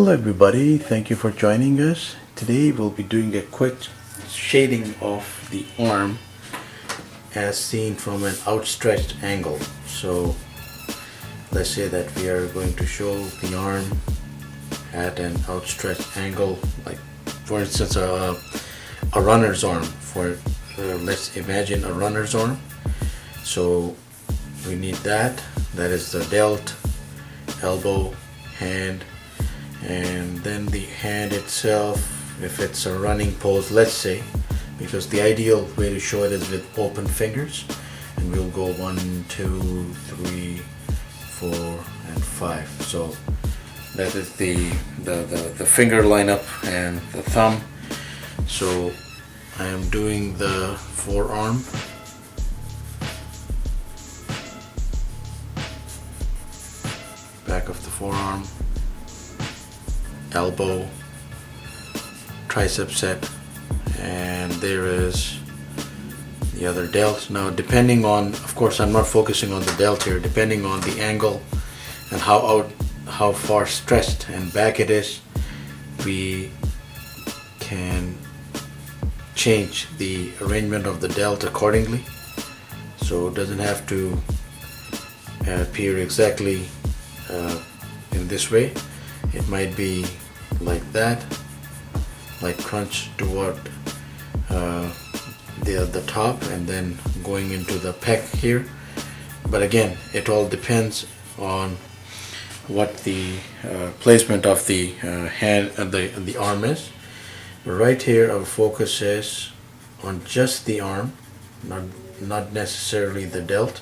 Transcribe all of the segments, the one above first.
Hello everybody, thank you for joining us. Today we'll be doing a quick shading of the arm as seen from an outstretched angle. So let's say that we are going to show the arm at an outstretched angle, like for instance a runner's arm. Let's imagine a runner's arm. So we need that is the delt, elbow, hand, and then the hand itself, if it's a running pose, let's say, because the ideal way to show it is with open fingers, and we'll go 1, 2, 3, 4, and 5. So that is the finger lineup and the thumb. So I am doing the forearm. Back of the forearm, elbow, tricep set, and there is the other delt. Now depending on, of course I'm not focusing on the delt here, depending on the angle and how far stretched and back it is, we can change the arrangement of the delt accordingly. So it doesn't have to appear exactly in this way. It might be like that, like crunch toward the top and then going into the pec here. But again, it all depends on what the placement of the hand and the arm is. But right here our focus is on just the arm, not necessarily the delt,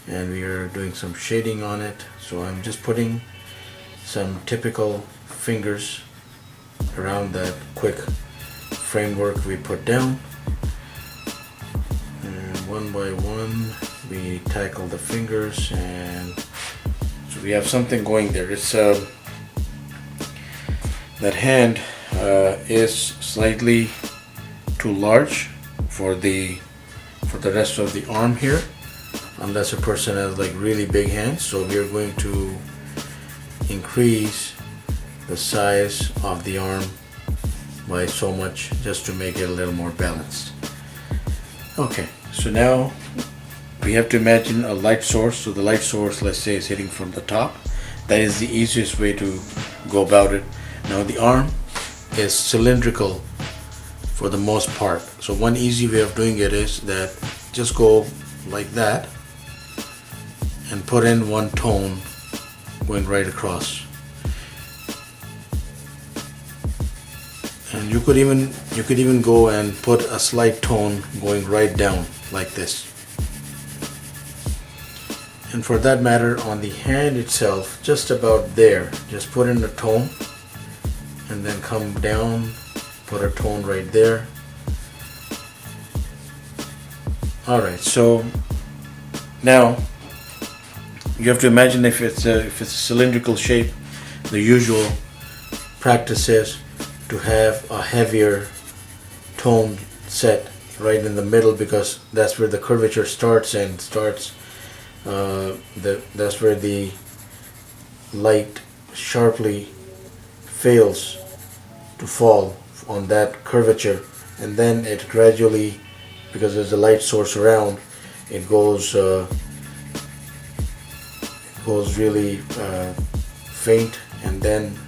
and we are doing some shading on it. So I'm just putting some typical fingers around that quick framework we put down, and one by one we tackle the fingers, and so we have something going there. It's that hand is slightly too large for the rest of the arm here, unless a person has like really big hands. So we are going to increase the size of the arm by so much just to make it a little more balanced. Okay, so now we have to imagine a light source. So the light source, let's say, is hitting from the top. That is the easiest way to go about it. Now the arm is cylindrical for the most part. So one easy way of doing it is that just go like that and put in one tone going right across. And you could even go and put a slight tone going right down like this. And for that matter, on the hand itself, just about there, just put in a tone and then come down, put a tone right there. Alright, so now you have to imagine if it's a cylindrical shape, the usual practice is to have a heavier tone set right in the middle, because that's where the curvature starts, and that's where the light sharply fails to fall on that curvature, and then it gradually, because there's a light source around, it goes really faint, and then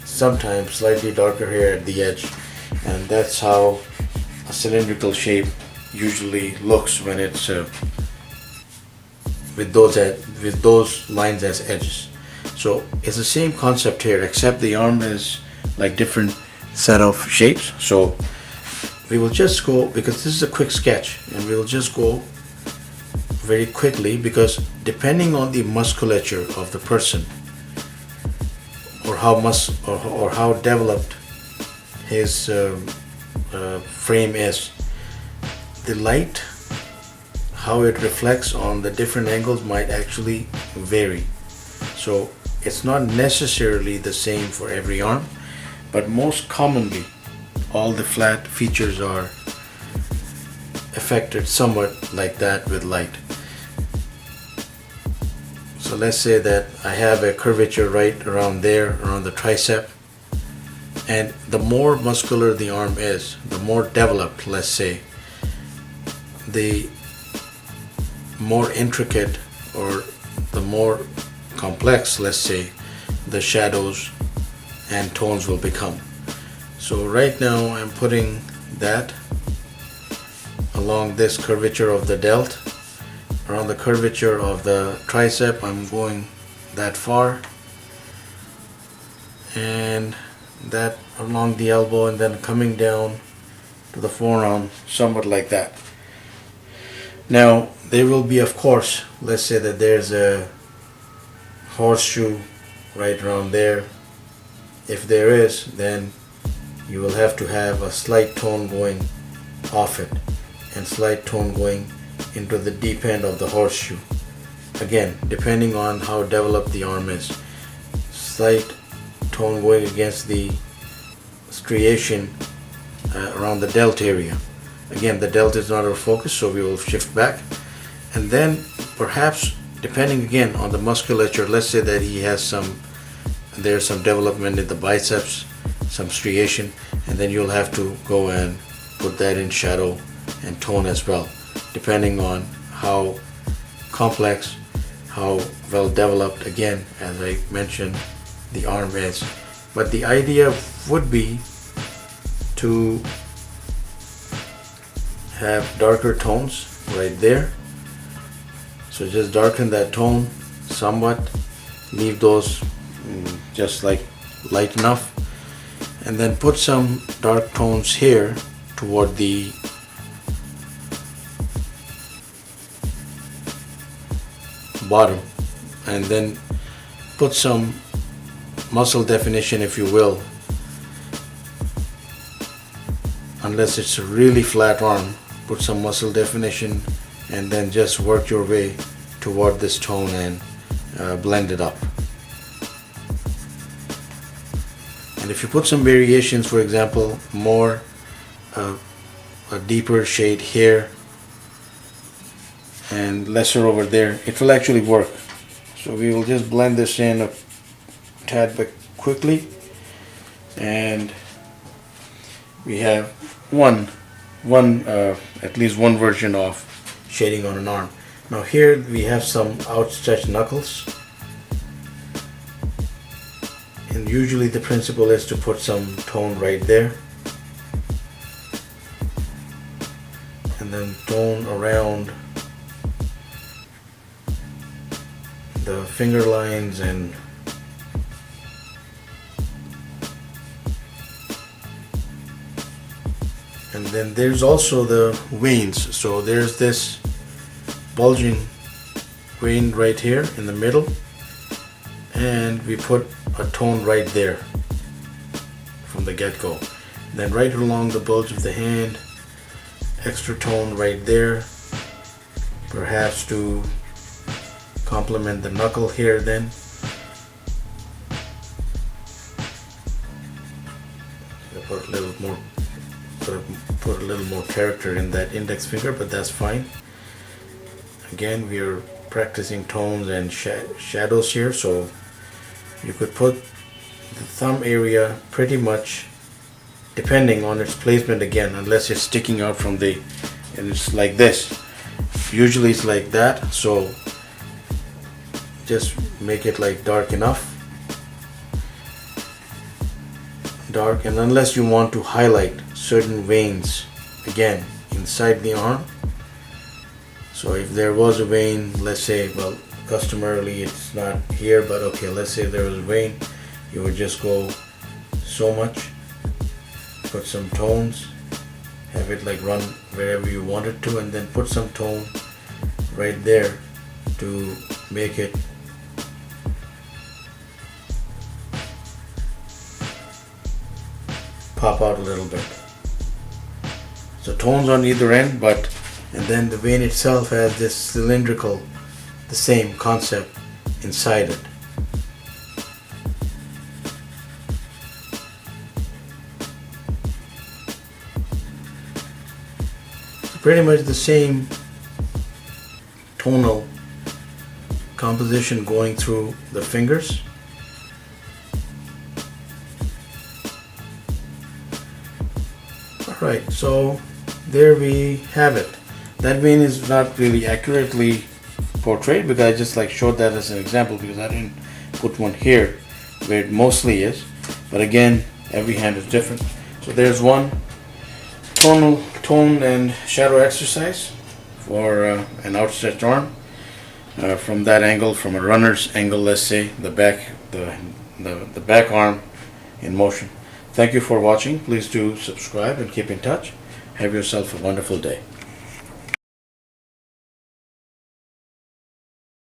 sometimes slightly darker here at the edge. And that's how a cylindrical shape usually looks when it's with those lines as edges. So it's the same concept here, except the arm is like different set of shapes. So we will just go, because this is a quick sketch, and we will just go very quickly, because depending on the musculature of the person, or how developed his frame is, the light, how it reflects on the different angles might actually vary. So it's not necessarily the same for every arm, but most commonly all the flat features are affected somewhat like that with light. So let's say that I have a curvature right around there, around the tricep, and the more muscular the arm is, the more developed, let's say, the more intricate or the more complex, let's say, the shadows and tones will become. So right now I'm putting that along this curvature of the delt. Around the curvature of the tricep, I'm going that far, and that along the elbow, and then coming down to the forearm, somewhat like that. Now there will be, of course, let's say that there's a horseshoe right around there. If there is, then you will have to have a slight tone going off it and slight tone going into the deep end of the horseshoe. Again, depending on how developed the arm is. Slight tone going against the striation around the delt area. Again, the delt is not our focus, so we will shift back. And then perhaps, depending again on the musculature, let's say that he has there's some development in the biceps, some striation, and then you'll have to go and put that in shadow and tone as well, depending on how complex, how well developed, again, as I mentioned, the arm is. But the idea would be to have darker tones right there. So just darken that tone somewhat, leave those just like light enough, and then put some dark tones here toward the bottom, and then put some muscle definition, if you will, unless it's a really flat arm, put some muscle definition and then just work your way toward this tone and blend it up. And if you put some variations, for example, more a deeper shade here and lesser over there, it will actually work. So we will just blend this in a tad bit quickly, and we have at least one version of shading on an arm. Now here we have some outstretched knuckles, and usually the principle is to put some tone right there and then tone around the finger lines and then there's also the veins. So there's this bulging vein right here in the middle, and we put a tone right there from the get-go. Then right along the bulge of the hand, extra tone right there, perhaps to complement the knuckle here. Then put a little more, put a little more character in that index finger, but that's fine. Again, we are practicing tones and shadows here, so you could put the thumb area pretty much depending on its placement, again, unless it's sticking out from the, and it's like this. Usually it's like that, so just make it like dark enough. Dark, and unless you want to highlight certain veins, again, inside the arm. So if there was a vein, let's say, well, customarily it's not here, but okay, let's say there was a vein, you would just go so much, put some tones, have it like run wherever you want it to, and then put some tone right there to make it pop out a little bit. So tones on either end, but and then the vein itself has this cylindrical, the same concept inside it. So pretty much the same tonal composition going through the fingers. Alright, so there we have it. That vein is not really accurately portrayed because I just showed that as an example because I didn't put one here where it mostly is. But again, every hand is different. So there's one tone and shadow exercise for an outstretched arm. From that angle, from a runner's angle, let's say, the back arm in motion. Thank you for watching. Please do subscribe and keep in touch. Have yourself a wonderful day.